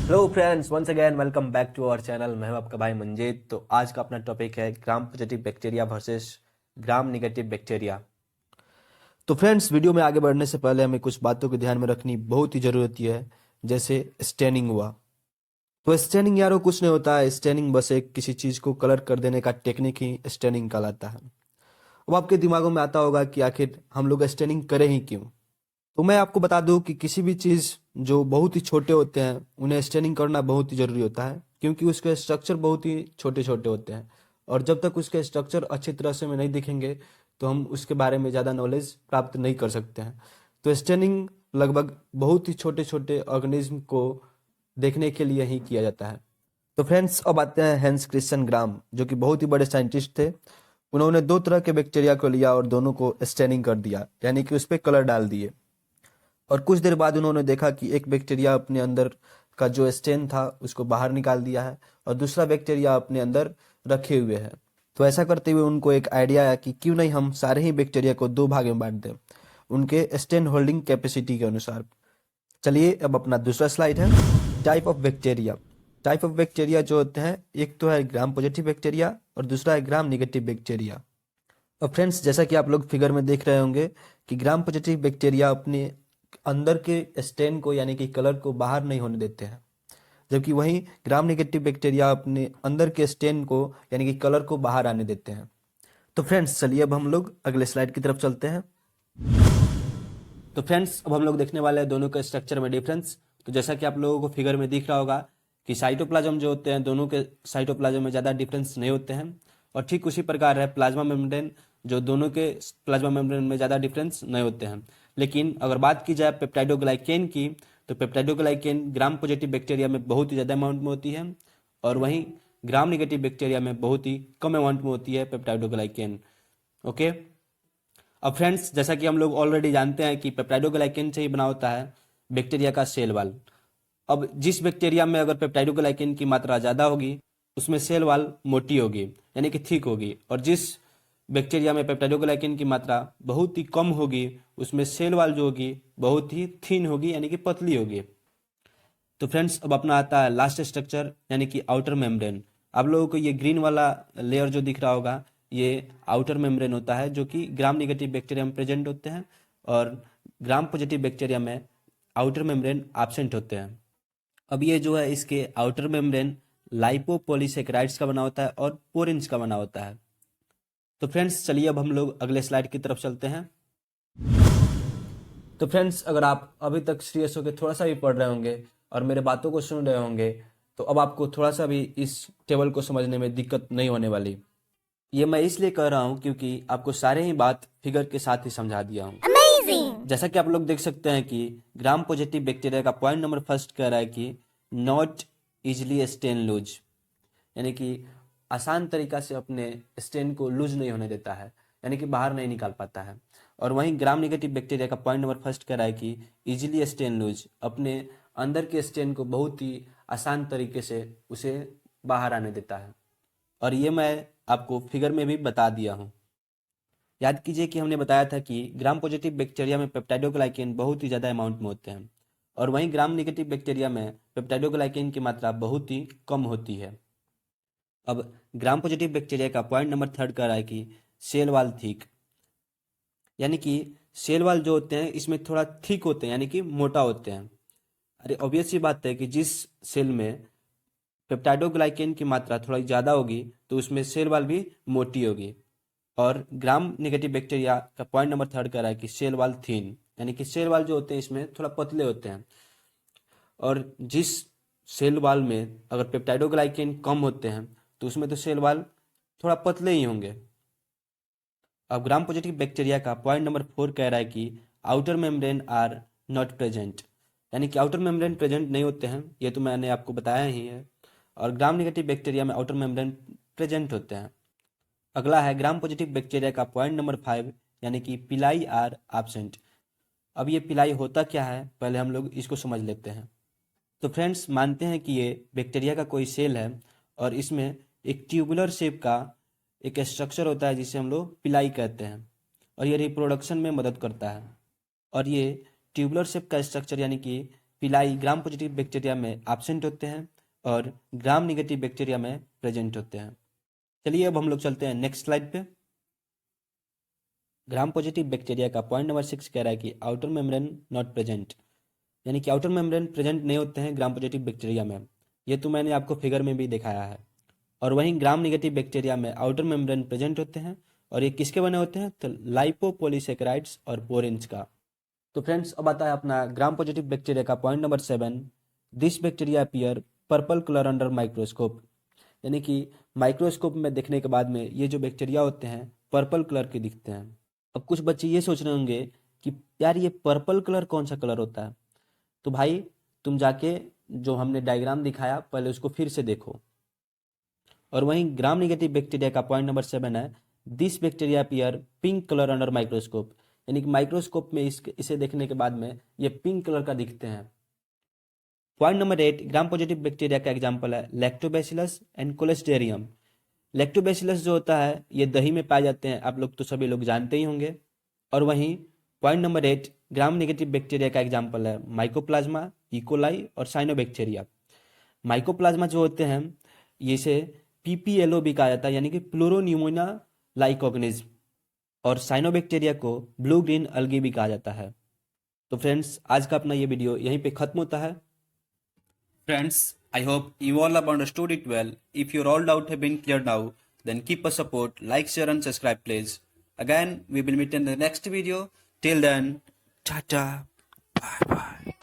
Hello friends, once again welcome back to our channel. मैं हूं आपका भाई मंजीत। तो आज का अपना टॉपिक है ग्राम positive bacteria versus gram negative bacteria. तो फ्रेंड्स, वीडियो में आगे बढ़ने से पहले हमें कुछ बातों को ध्यान में रखनी बहुत ही जरूरत है। जैसे स्टेनिंग हुआ, तो स्टेनिंग यारो कुछ नहीं होता है। स्टेनिंग बस एक किसी चीज को कलर कर देने का टेक्निक ही स्टेनिंग कहलाता है। अब आपके दिमागों में आता होगा कि आखिर हम लोग स्टेनिंग करें ही क्यों। तो मैं आपको बता दूं कि किसी भी चीज़ जो बहुत ही छोटे होते हैं उन्हें स्टेनिंग करना बहुत ही ज़रूरी होता है, क्योंकि उसके स्ट्रक्चर बहुत ही छोटे छोटे होते हैं। और जब तक उसके स्ट्रक्चर अच्छी तरह से हमें नहीं दिखेंगे तो हम उसके बारे में ज़्यादा नॉलेज प्राप्त नहीं कर सकते हैं। तो स्टेनिंग लगभग बहुत ही छोटे छोटे ऑर्गेनिज्म को देखने के लिए ही किया जाता है। तो फ्रेंड्स, अब आते हैं हैंस क्रिश्चियन ग्राम, जो कि बहुत ही बड़े साइंटिस्ट थे। उन्होंने दो तरह के बैक्टीरिया को लिया और दोनों को स्टेनिंग कर दिया, यानी कि उस पर कलर डाल दिए। और कुछ देर बाद उन्होंने देखा कि एक बैक्टीरिया अपने अंदर का जो स्टेन था उसको बाहर निकाल दिया है और दूसरा बैक्टीरिया अपने अंदर रखे हुए है। तो ऐसा करते हुए उनको एक आइडिया आया कि क्यों नहीं हम सारे ही बैक्टीरिया को दो भाग में बांट दें, उनके स्टेन होल्डिंग कैपेसिटी के अनुसार। चलिए, अब अपना दूसरा स्लाइड है type of bacteria. Type of bacteria जो होते हैं, एक तो है ग्राम पॉजिटिव बैक्टीरिया और दूसरा है ग्राम निगेटिव बैक्टीरिया। और फ्रेंड्स, जैसा कि आप लोग फिगर में देख रहे होंगे कि ग्राम पॉजिटिव बैक्टीरिया अपने अंदर के स्टेन को यानी कि कलर को बाहर नहीं होने देते हैं, जबकि वहीं ग्राम नेगेटिव बैक्टीरिया अपने अंदर के स्टेन को यानी कि कलर को बाहर आने देते हैं। तो फ्रेंड्स, चलिए अब हम लोग अगले स्लाइड की तरफ चलते हैं। तो फ्रेंड्स, अब हम लोग देखने वाले हैं दोनों के स्ट्रक्चर में डिफरेंस। तो जैसा कि आप लोगों को फिगर में दिख रहा होगा कि साइटोप्लाज्म जो होते हैं, दोनों के साइटोप्लाज्म में ज़्यादा डिफरेंस नहीं होते हैं। और ठीक उसी प्रकार है प्लाज्मा मेम्ब्रेन, जो दोनों के प्लाज्मा मेम्ब्रेन में ज़्यादा डिफरेंस नहीं होते हैं। लेकिन अगर बात की जाए पेप्टाइडोग्लाइकेन की, तो पेप्टाइडोग्लाइकेन ग्राम पॉजिटिव बैक्टीरिया में बहुत ही ज़्यादा अमाउंट में होती है और वहीं ग्राम निगेटिव बैक्टीरिया में बहुत ही कम अमाउंट में होती है पेप्टाइडोग्लाइकेन। ओके। अब फ्रेंड्स, जैसा कि हम लोग ऑलरेडी जानते हैं कि पेप्टाइडोग्लाइकेन से ही बना होता है बैक्टीरिया का सेल वॉल। अब जिस बैक्टीरिया में अगर पेप्टाइडोग्लाइकेन की मात्रा ज़्यादा होगी उसमें सेल वॉल मोटी होगी यानी कि थिक होगी, और जिस बैक्टीरिया में पेप्टाइडोग्लाइकेन की मात्रा बहुत ही कम होगी उसमें सेल वॉल जो होगी बहुत ही थिन होगी यानी कि पतली होगी। तो फ्रेंड्स, अब अपना आता है लास्ट स्ट्रक्चर यानी कि आउटर मेम्ब्रेन। आप लोगों को ये ग्रीन वाला लेयर जो दिख रहा होगा, ये आउटर मेम्ब्रेन होता है, जो कि ग्राम निगेटिव बैक्टीरिया में प्रेजेंट होते हैं और ग्राम पॉजिटिव बैक्टीरिया में आउटर मेम्ब्रेन एब्सेंट होते हैं। अब ये जो है इसके आउटर मेम्ब्रेन लाइपोपॉलीसेकेराइड्स का बना होता है और पोरिन्स का बना होता है। तो फ्रेंड्स, चलिए अब हम लोग अगले स्लाइड की तरफ चलते हैं। तो फ्रेंड्स, अगर आप अभी तक सीरियस होकर थोड़ा सा भी पढ़ रहे होंगे और मेरे बातों को सुन रहे होंगे तो अब आपको थोड़ा सा भी इस टेबल को समझने में दिक्कत नहीं होने वाली। ये मैं इसलिए कह रहा हूँ क्योंकि आपको सारे ही बात फिगर के साथ ही समझा दिया हूँ। जैसा कि आप लोग देख सकते हैं कि ग्राम पॉजिटिव बैक्टीरिया का पॉइंट नंबर फर्स्ट कह रहा है कि नॉट इजिली स्टेन लूज, यानी कि आसान तरीका से अपने स्टेन को लूज नहीं होने देता है, यानी कि बाहर नहीं निकाल पाता है। और वहीं ग्राम नेगेटिव बैक्टीरिया का पॉइंट नंबर फर्स्ट कह रहा है कि इजीली स्टेन लूज, अपने अंदर के स्टेन को बहुत ही आसान तरीके से उसे बाहर आने देता है। और ये मैं आपको फिगर में भी बता दिया हूँ। याद कीजिए कि हमने बताया था कि ग्राम पॉजिटिव बैक्टीरिया में पेप्टाइडोग्लाइकेन बहुत ही ज़्यादा अमाउंट में होते हैं और वहीं ग्राम नेगेटिव बैक्टीरिया में पेप्टाइडोग्लाइकेन की मात्रा बहुत ही कम होती है। अब ग्राम पॉजिटिव बैक्टीरिया का पॉइंट नंबर थर्ड कर रहा है कि सेल वाल थिक, यानी कि सेल वाल जो होते हैं इसमें थोड़ा थिक होते हैं यानी कि मोटा होते हैं। अरे ऑब्वियस सी बात है कि जिस सेल में पेप्टाइडोग्लाइकेन की मात्रा थोड़ा ज़्यादा होगी तो उसमें सेल वाल भी मोटी होगी। और ग्राम नेगेटिव बैक्टीरिया का पॉइंट नंबर थर्ड कर रहा है कि सेल वाल थिन, यानी कि सेल वाल जो होते हैं इसमें थोड़ा पतले होते हैं। और जिस सेल वाल में अगर पेप्टाइडोग्लाइकेन कम होते हैं तो उसमें तो सेल वाल थोड़ा पतले ही होंगे। अब ग्राम पॉजिटिव बैक्टीरिया का पॉइंट नंबर फोर कह रहा है कि outer membrane are not present, यानी कि आउटर मेम्ब्रेन प्रेजेंट नहीं होते हैं, ये तो मैंने आपको बताया ही है। और ग्राम नेगेटिव बैक्टीरिया में आउटर मेम्ब्रेन प्रेजेंट होते हैं। अगला है ग्राम पॉजिटिव बैक्टीरिया का पॉइंट नंबर फाइव, यानी कि पिलाई आर एब्सेंट। अब ये पिलाई होता क्या है, पहले हम लोग इसको समझ लेते हैं। तो फ्रेंड्स, मानते हैं कि ये बैक्टीरिया का कोई सेल है और इसमें एक ट्यूबुलर शेप का एक स्ट्रक्चर होता है जिसे हम लोग पिलाई कहते हैं, और ये रिप्रोडक्शन में मदद करता है। और ये ट्यूबुलर शेप का स्ट्रक्चर यानी कि पिलाई ग्राम पॉजिटिव बैक्टीरिया में एब्सेंट होते हैं और ग्राम निगेटिव बैक्टीरिया में प्रेजेंट होते हैं। चलिए अब हम लोग चलते हैं नेक्स्ट स्लाइड पे। ग्राम पॉजिटिव बैक्टीरिया का पॉइंट नंबर 6 कह रहा है कि आउटर मेम्ब्रेन नॉट प्रेजेंट, यानी कि आउटर मेम्ब्रेन प्रेजेंट नहीं होते हैं ग्राम पॉजिटिव बैक्टीरिया में। ये तो मैंने आपको फिगर में भी दिखाया है। और वहीं ग्राम निगेटिव बैक्टीरिया में आउटर मेम्ब्रेन प्रेजेंट होते हैं और ये किसके बने होते हैं, तो लाइपोपॉलीसेकेराइड्स और पोरेंस का। तो फ्रेंड्स अब आता है अपना ग्राम पॉजिटिव बैक्टीरिया का point number 7। This bacteria appear purple colour under microscope, यानी कि माइक्रोस्कोप में देखने के बाद में ये जो बैक्टीरिया होते हैं पर्पल कलर के दिखते हैं। अब कुछ बच्चे ये सोच रहे होंगे कि यार ये पर्पल कलर कौन सा कलर होता है, तो भाई तुम जाके जो हमने डायग्राम दिखाया पहले उसको फिर से देखो। और वहीं ग्राम निगेटिव बैक्टीरिया का पॉइंट नंबर 7 है, this bacteria appear pink colour under microscope, यानी कि माइक्रोस्कोप में इसे देखने के बाद में ये पिंक कलर का दिखते हैं। पॉइंट नंबर 8, ग्राम पॉजिटिव बैक्टीरिया का एग्जाम्पल है लैक्टोबैसिलस एंड कोलेस्टेरियम। लैक्टोबैसिलस जो होता है ये दही में पाए जाते हैं, आप लोग तो सभी लोग जानते ही होंगे। और वहीं point number 8, gram negative bacteria का एग्जाम्पल है माइकोप्लाज्मा, इकोलाई और साइनोबैक्टीरिया। माइकोप्लाज्मा जो होते हैं ये से पीपीएलओ भी कहा जाता है, यानी कि प्लूरोन्यूमोना लाइक ऑर्गेनिज्म। और साइनोबैक्टीरिया को ब्लू ग्रीन अलगी भी कहा जाता है। तो फ्रेंड्स आज का अपना ये वीडियो यहीं पे खत्म होता है। Friends, I hope you all have understood it well. If your all doubt have been cleared now, then keep us support, like, share and subscribe please. Again, we will meet in the next video. Till then, ta-ta, bye bye.